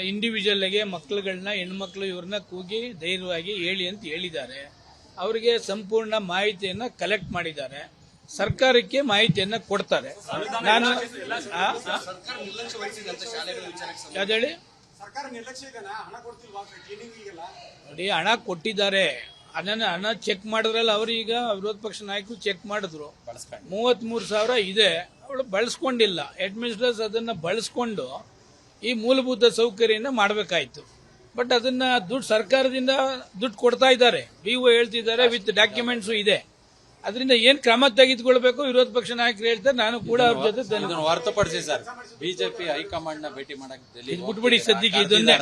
ಇಂಡಿವಿಜುವಲ್ಗೆ ಮಕ್ಕಳುಗಳನ್ನ ಹೆಣ್ಮಕ್ಳು ಇವ್ರನ್ನ ಕೂಗಿ ಧೈರ್ಯವಾಗಿ ಹೇಳಿ ಅಂತ ಹೇಳಿದ್ದಾರೆ. ಅವರಿಗೆ ಸಂಪೂರ್ಣ ಮಾಹಿತಿಯನ್ನ ಕಲೆಕ್ಟ್ ಮಾಡಿದ್ದಾರೆ. ಸರ್ಕಾರಕ್ಕೆ ಮಾಹಿತಿಯನ್ನ ಕೊಡ್ತಾರೆ. ನಾನು ಯಾವ್ದು ಹೇಳಿ ನೋಡಿ, ಹಣ ಕೊಟ್ಟಿದ್ದಾರೆ. ಹಣ ಚೆಕ್ ಮಾಡಿದ್ರಲ್ಲ, ಅವ್ರೀಗ ವಿರೋಧ ಪಕ್ಷ ನಾಯಕರು ಚೆಕ್ ಮಾಡಿದ್ರು. 33,000 ಇದೆ, ಅವಳು ಬಳಸ್ಕೊಂಡಿಲ್ಲ. ಅಡ್ಮಿನಿಸ್ಟ್ರೇಟರ್ಸ್ ಅದನ್ನ ಬಳಸ್ಕೊಂಡು ಈ ಮೂಲಭೂತ ಸೌಕರ್ಯನ ಮಾಡಬೇಕಾಯ್ತು. ಬಟ್ ಅದನ್ನ ದುಡ್ಡು ಸರ್ಕಾರದಿಂದ ದುಡ್ಡು ಕೊಡ್ತಾ ಇದ್ದಾರೆ. ಬಿಒ ಹೇಳ್ತಿದ್ದಾರೆ, ವಿತ್ ಡಾಕ್ಯುಮೆಂಟ್ಸ್ ಇದೆ. ಅದರಿಂದ ಏನ್ ಕ್ರಮ ತೆಗೆದುಕೊಳ್ಬೇಕು ವಿರೋಧ ಪಕ್ಷ ನಾಯಕರು ಹೇಳ್ತಾರೆ. ನಾನು ಕೂಡ ಅವ್ರ ಜೊತೆ ಹೊರತುಪಡಿಸಿ ಸರ್, ಬಿಜೆಪಿ ಹೈಕಮಾಂಡ್ ನ ಭೇಟಿ ಮಾಡಕ್ಕೆ ಬಿಟ್ಬಿಡಿ ಸದ್ಯಕ್ಕೆ. ಇದೊಂದೇ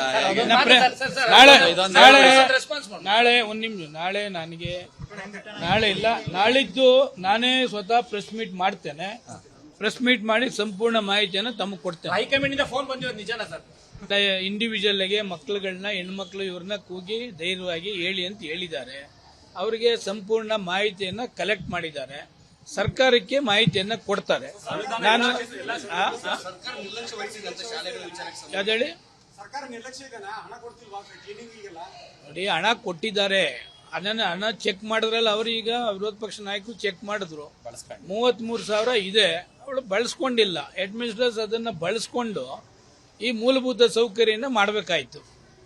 ನಾಳೆ ಒಂದ್ ನಿಮಿಷ, ನಾಳೆ ಇಲ್ಲ, ನಾಳಿದ್ದು ನಾನೇ ಸ್ವತಃ ಪ್ರೆಸ್ ಮೀಟ್ ಮಾಡ್ತೇನೆ. ಪ್ರೆಸ್ ಮೀಟ್ ಮಾಡಿ ಸಂಪೂರ್ಣ ಮಾಹಿತಿಯನ್ನು ತಮಗೆ ಕೊಡ್ತೇನೆ. ಹೈಕಮಾಂಡ್ ಇಂದ ಫೋನ್ ಬಂದಿರೋದು ನಿಜಾನ ಸರ್? ಇಂಡಿವಿಜುವಲ್ಗೆ ಮಕ್ಕಳುಗಳನ್ನ ಹೆಣ್ಮಕ್ಳು ಇವ್ರನ್ನ ಕೂಗಿ ಧೈರ್ಯವಾಗಿ ಹೇಳಿ ಅಂತ ಹೇಳಿದ್ದಾರೆ. ಅವರಿಗೆ ಸಂಪೂರ್ಣ ಮಾಹಿತಿಯನ್ನ ಕಲೆಕ್ಟ್ ಮಾಡಿದ್ದಾರೆ. ಸರ್ಕಾರಕ್ಕೆ ಮಾಹಿತಿಯನ್ನ ಕೊಡ್ತಾರೆ. ನಾನು ಯಾವ್ದು ಹೇಳಿ ನೋಡಿ, ಹಣ ಕೊಟ್ಟಿದ್ದಾರೆ. ಹಣ ಚೆಕ್ ಮಾಡಿದ್ರಲ್ಲ, ಅವ್ರೀಗ ವಿರೋಧ ಪಕ್ಷ ನಾಯಕರು ಚೆಕ್ ಮಾಡಿದ್ರು. 33,000 ಇದೆ, ಅವಳು ಬಳಸ್ಕೊಂಡಿಲ್ಲ. ಅಡ್ಮಿನಿಸ್ಟ್ರೇಟರ್ಸ್ ಅದನ್ನ ಬಳಸ್ಕೊಂಡು ಈ ಮೂಲಭೂತ ಸೌಕರ್ಯನ ಮಾಡಬೇಕಾಯ್ತು.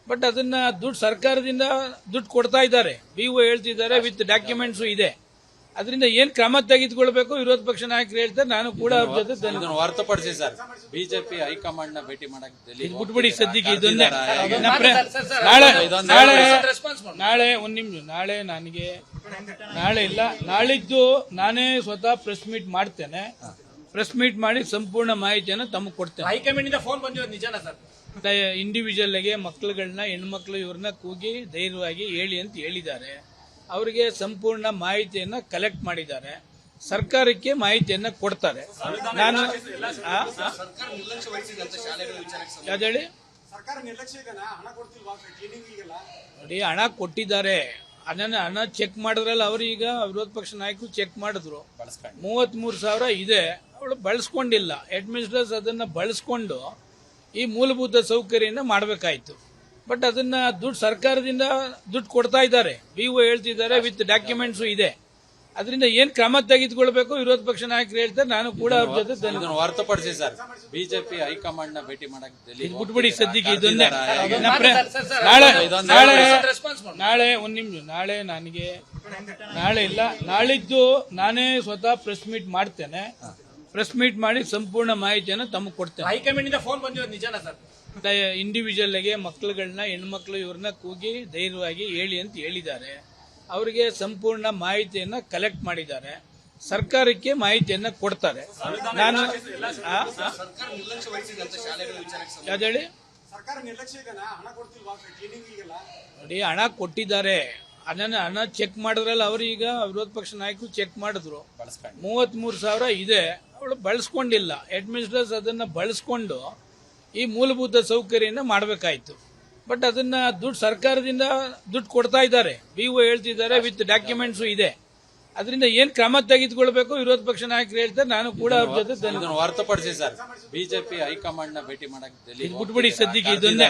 ಬಟ್ ಅದನ್ನ ದುಡ್ಡು ಸರ್ಕಾರದಿಂದ ದುಡ್ಡು ಕೊಡ್ತಾ ಇದ್ದಾರೆ. ಬಿಒ ಹೇಳ್ತಿದ್ದಾರೆ, ವಿತ್ ಡಾಕ್ಯುಮೆಂಟ್ಸ್ ಇದೆ. ಅದರಿಂದ ಏನ್ ಕ್ರಮ ತೆಗೆದುಕೊಳ್ಬೇಕು ವಿರೋಧ ಪಕ್ಷ ನಾಯಕರು ಹೇಳ್ತಾರೆ. ನಾನು ಕೂಡ ಅವ್ರ ಜೊತೆ ಹೊರತುಪಡಿಸಿ ಸರ್, ಬಿಜೆಪಿ ಹೈಕಮಾಂಡ್ ನ ಭೇಟಿ ಮಾಡಕ್ಕೆ ಬಿಟ್ಬಿಡಿ ಸದ್ಯಕ್ಕೆ. ಇದೊಂದೇ ನಾಳೆ ಒಂದ್ ನಿಮಿಷ, ನಾಳೆ ಇಲ್ಲ, ನಾಳಿದ್ದು ನಾನೇ ಸ್ವತಃ ಪ್ರೆಸ್ ಮೀಟ್ ಮಾಡ್ತೇನೆ. ಪ್ರೆಸ್ ಮೀಟ್ ಮಾಡಿ ಸಂಪೂರ್ಣ ಮಾಹಿತಿಯನ್ನು ತಮಗೆ ಕೊಡ್ತೇನೆ. ಹೈಕಮಾಂಡ್ ಇಂದ ಫೋನ್ ಬಂದಿರೋದು ನಿಜಾನ ಸರ್? ಇಂಡಿವಿಜುವಲ್ಗೆ ಮಕ್ಕಳುಗಳನ್ನ ಹೆಣ್ಮಕ್ಳು ಇವ್ರನ್ನ ಕೂಗಿ ಧೈರ್ಯವಾಗಿ ಹೇಳಿ ಅಂತ ಹೇಳಿದ್ದಾರೆ. ಅವರಿಗೆ ಸಂಪೂರ್ಣ ಮಾಹಿತಿಯನ್ನ ಕಲೆಕ್ಟ್ ಮಾಡಿದ್ದಾರೆ. ಸರ್ಕಾರಕ್ಕೆ ಮಾಹಿತಿಯನ್ನ ಕೊಡ್ತಾರೆ. ನಾನು ಯಾವ್ದು ಹೇಳಿ ನೋಡಿ, ಹಣ ಕೊಟ್ಟಿದ್ದಾರೆ. ಹಣ ಚೆಕ್ ಮಾಡಿದ್ರಲ್ಲ, ಅವ್ರೀಗ ವಿರೋಧ ಪಕ್ಷ ನಾಯಕರು ಚೆಕ್ ಮಾಡಿದ್ರು. 33,000 ಇದೆ, ಅವಳು ಬಳಸ್ಕೊಂಡಿಲ್ಲ. ಅಡ್ಮಿನಿಸ್ಟ್ರೇಟರ್ಸ್ ಅದನ್ನ ಬಳಸ್ಕೊಂಡು ಈ ಮೂಲಭೂತ ಸೌಕರ್ಯನ ಮಾಡಬೇಕಾಯ್ತು. ಬಟ್ ಅದನ್ನ ದುಡ್ಡು ಸರ್ಕಾರದಿಂದ ದುಡ್ಡು ಕೊಡ್ತಾ ಇದ್ದಾರೆ. ಬಿಒ ಹೇಳ್ತಿದ್ದಾರೆ, ವಿತ್ ಡಾಕ್ಯುಮೆಂಟ್ಸ್ ಇದೆ. ಅದರಿಂದ ಏನ್ ಕ್ರಮ ತೆಗೆದುಕೊಳ್ಬೇಕು ವಿರೋಧ ಪಕ್ಷ ನಾಯಕರು ಹೇಳ್ತಾರೆ. ನಾನು ಕೂಡ ಅವ್ರ ಜೊತೆ ಹೊರತುಪಡಿಸಿ ಸರ್, ಬಿಜೆಪಿ ಹೈಕಮಾಂಡ್ ನ ಭೇಟಿ ಮಾಡಕ್ಕೆ ಬಿಟ್ಬಿಡಿ ಸದ್ಯಕ್ಕೆ. ಇದೊಂದೇ ನಾಳೆ ಒಂದ್ ನಿಮಿಷ, ನಾಳೆ ಇಲ್ಲ, ನಾಳಿದ್ದು ನಾನೇ ಸ್ವತಃ ಪ್ರೆಸ್ ಮೀಟ್ ಮಾಡ್ತೇನೆ. ಪ್ರೆಸ್ ಮೀಟ್ ಮಾಡಿ ಸಂಪೂರ್ಣ ಮಾಹಿತಿಯನ್ನು ತಮಗೆ ಕೊಡ್ತೇನೆ. ಹೈಕಮಾಂಡ್ ಇಂದ ಫೋನ್ ಬಂದಿರೋದು ನಿಜಾನ ಸರ್? ಇಂಡಿವಿಜುವಲ್ಗೆ ಮಕ್ಕಳುಗಳನ್ನ ಹೆಣ್ಮಕ್ಳು ಇವ್ರನ್ನ ಕೂಗಿ ಧೈರ್ಯವಾಗಿ ಹೇಳಿ ಅಂತ ಹೇಳಿದ್ದಾರೆ. ಅವರಿಗೆ ಸಂಪೂರ್ಣ ಮಾಹಿತಿಯನ್ನ ಕಲೆಕ್ಟ್ ಮಾಡಿದ್ದಾರೆ. ಸರ್ಕಾರಕ್ಕೆ ಮಾಹಿತಿಯನ್ನ ಕೊಡ್ತಾರೆ. ನಾನು ಯಾವ್ದು ಹೇಳಿ ನೋಡಿ, ಹಣ ಕೊಟ್ಟಿದ್ದಾರೆ. ಹಣ ಚೆಕ್ ಮಾಡಿದ್ರಲ್ಲ, ಅವ್ರೀಗ ವಿರೋಧ ಪಕ್ಷ ನಾಯಕರು ಚೆಕ್ ಮಾಡಿದ್ರು. 33,000 ಇದೆ, ಅವಳು ಬಳಸ್ಕೊಂಡಿಲ್ಲ. ಅಡ್ಮಿನಿಸ್ಟ್ರೇಟರ್ಸ್ ಅದನ್ನ ಬಳಸ್ಕೊಂಡು ಈ ಮೂಲಭೂತ ಸೌಕರ್ಯನ ಮಾಡಬೇಕಾಯ್ತು. ಬಟ್ ಅದನ್ನ ದುಡ್ಡು ಸರ್ಕಾರದಿಂದ ದುಡ್ಡು ಕೊಡ್ತಾ ಇದ್ದಾರೆ. ಬಿಒ ಹೇಳ್ತಿದ್ದಾರೆ, ವಿತ್ ಡಾಕ್ಯುಮೆಂಟ್ಸ್ ಇದೆ. ಅದರಿಂದ ಏನ್ ಕ್ರಮ ತೆಗೆದುಕೊಳ್ಬೇಕು ವಿರೋಧ ಪಕ್ಷ ನಾಯಕರು ಹೇಳ್ತಾರೆ. ನಾನು ಕೂಡ ಅವ್ರ ಜೊತೆ ಹೊರತುಪಡಿಸಿ ಸರ್, ಬಿಜೆಪಿ ಹೈಕಮಾಂಡ್ ನ ಭೇಟಿ ಮಾಡಕ್ಕೆ ಬಿಟ್ಬಿಡಿ ಸದ್ಯಕ್ಕೆ. ಇದೊಂದೇ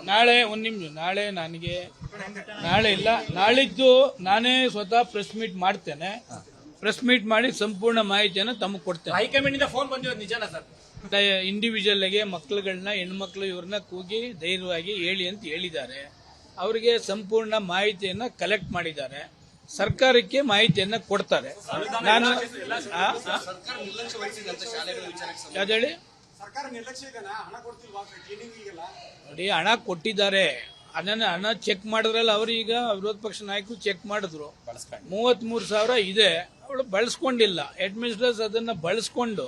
ನಾಳೆ ಒಂದ್ ನಿಮಿಷ, ನಾಳೆ ಇಲ್ಲ, ನಾಳಿದ್ದು ನಾನೇ ಸ್ವತಃ ಪ್ರೆಸ್ ಮೀಟ್ ಮಾಡ್ತೇನೆ. ಪ್ರೆಸ್ ಮೀಟ್ ಮಾಡಿ ಸಂಪೂರ್ಣ ಮಾಹಿತಿಯನ್ನು ತಮಗೆ ಕೊಡ್ತೇನೆ. ಹೈಕಮಾಂಡ್ ಇಂದ ಫೋನ್ ಬಂದಿರೋದು ನಿಜಾನ ಸರ್? ಇಂಡಿವಿಜುವಲ್ಗೆ ಮಕ್ಕಳುಗಳನ್ನ ಹೆಣ್ಮಕ್ಳು ಇವ್ರನ್ನ ಕೂಗಿ ಧೈರ್ಯವಾಗಿ ಹೇಳಿ ಅಂತ ಹೇಳಿದ್ದಾರೆ. ಅವರಿಗೆ ಸಂಪೂರ್ಣ ಮಾಹಿತಿಯನ್ನ ಕಲೆಕ್ಟ್ ಮಾಡಿದ್ದಾರೆ. ಸರ್ಕಾರಕ್ಕೆ ಮಾಹಿತಿಯನ್ನ ಕೊಡ್ತಾರೆ. ನಾನು ಯಾವ್ದು ಹೇಳಿ ನೋಡಿ, ಹಣ ಕೊಟ್ಟಿದ್ದಾರೆ. ಹಣ ಚೆಕ್ ಮಾಡಿದ್ರಲ್ಲ, ಅವ್ರೀಗ ವಿರೋಧ ಪಕ್ಷ ನಾಯಕರು ಚೆಕ್ ಮಾಡಿದ್ರು. 33,000 ಇದೆ, ಅವಳು ಬಳಸ್ಕೊಂಡಿಲ್ಲ. ಅಡ್ಮಿನಿಸ್ಟ್ರೇಟರ್ಸ್ ಅದನ್ನ ಬಳಸ್ಕೊಂಡು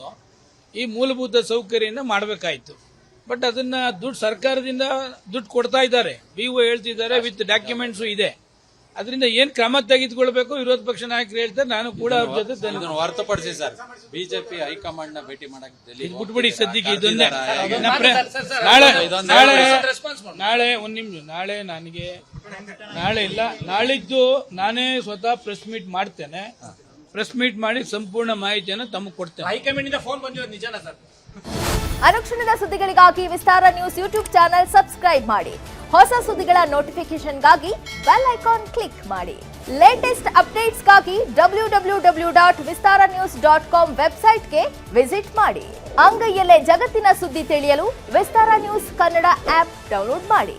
ಈ ಮೂಲಭೂತ ಸೌಕರ್ಯನ ಮಾಡಬೇಕಾಯ್ತು. ಬಟ್ ಅದನ್ನ ದುಡ್ಡು ಸರ್ಕಾರದಿಂದ ದುಡ್ಡು ಕೊಡ್ತಾ ಇದ್ದಾರೆ. ಬಿಒ ಹೇಳ್ತಿದ್ದಾರೆ, ವಿತ್ ಡಾಕ್ಯುಮೆಂಟ್ಸ್ ಇದೆ. ಅದರಿಂದ ಏನ್ ಕ್ರಮ ತೆಗೆದುಕೊಳ್ಬೇಕು ವಿರೋಧ ಪಕ್ಷ ನಾಯಕರು ಹೇಳ್ತಾರೆ. ನಾನು ಕೂಡ ಅವ್ರ ಜೊತೆ ಹೊರತುಪಡಿಸಿ ಸರ್, ಬಿಜೆಪಿ ಹೈಕಮಾಂಡ್ ನ ಭೇಟಿ ಮಾಡಕ್ಕೆ ಬಿಟ್ಬಿಡಿ ಸದ್ಯಕ್ಕೆ. ಇದೊಂದೇ ನಾಳೆ ಒಂದ್ ನಿಮಿಷ, ನಾಳೆ ಇಲ್ಲ, ನಾಳಿದ್ದು ನಾನೇ ಸ್ವತಃ ಪ್ರೆಸ್ ಮೀಟ್ ಮಾಡ್ತೇನೆ. ಪ್ರೆಸ್ ಮೀಟ್ ಮಾಡಿ ಸಂಪೂರ್ಣ ಮಾಹಿತಿಯನ್ನು ತಮಗೆ ಕೊಡ್ತೇನೆ. ಹೈಕಮಾಂಡ್ ಇಂದ ಫೋನ್ ಬಂದಿರೋದು ನಿಜಾನ ಸರ್? ಅನುಕ್ಷಣದ ಸುದ್ದಿಗಳಿಗಾಗಿ ವಿಸ್ತಾರ ನ್ಯೂಸ್ ಯೂಟ್ಯೂಬ್ ಚಾನೆಲ್ ಸಬ್ಸ್ಕ್ರೈಬ್ ಮಾಡಿ. ಹೊಸ ಸುದ್ದಿಗಳ ನೋಟಿಫಿಕೇಶನ್ಗಾಗಿ ಬೆಲ್ ಐಕಾನ್ ಕ್ಲಿಕ್ ಮಾಡಿ. ಲೇಟೆಸ್ಟ್ ಅಪ್ಡೇಟ್ಸ್ಗಾಗಿ www.vistaranews.com ವೆಬ್ಸೈಟ್ಗೆ ವಿಸಿಟ್ ಮಾಡಿ. ಅಂಗೈಯಲ್ಲೇ ಜಗತ್ತಿನ ಸುದ್ದಿ ತಿಳಿಯಲು ವಿಸ್ತಾರ ನ್ಯೂಸ್ ಕನ್ನಡ ಆಪ್ ಡೌನ್ಲೋಡ್ ಮಾಡಿ.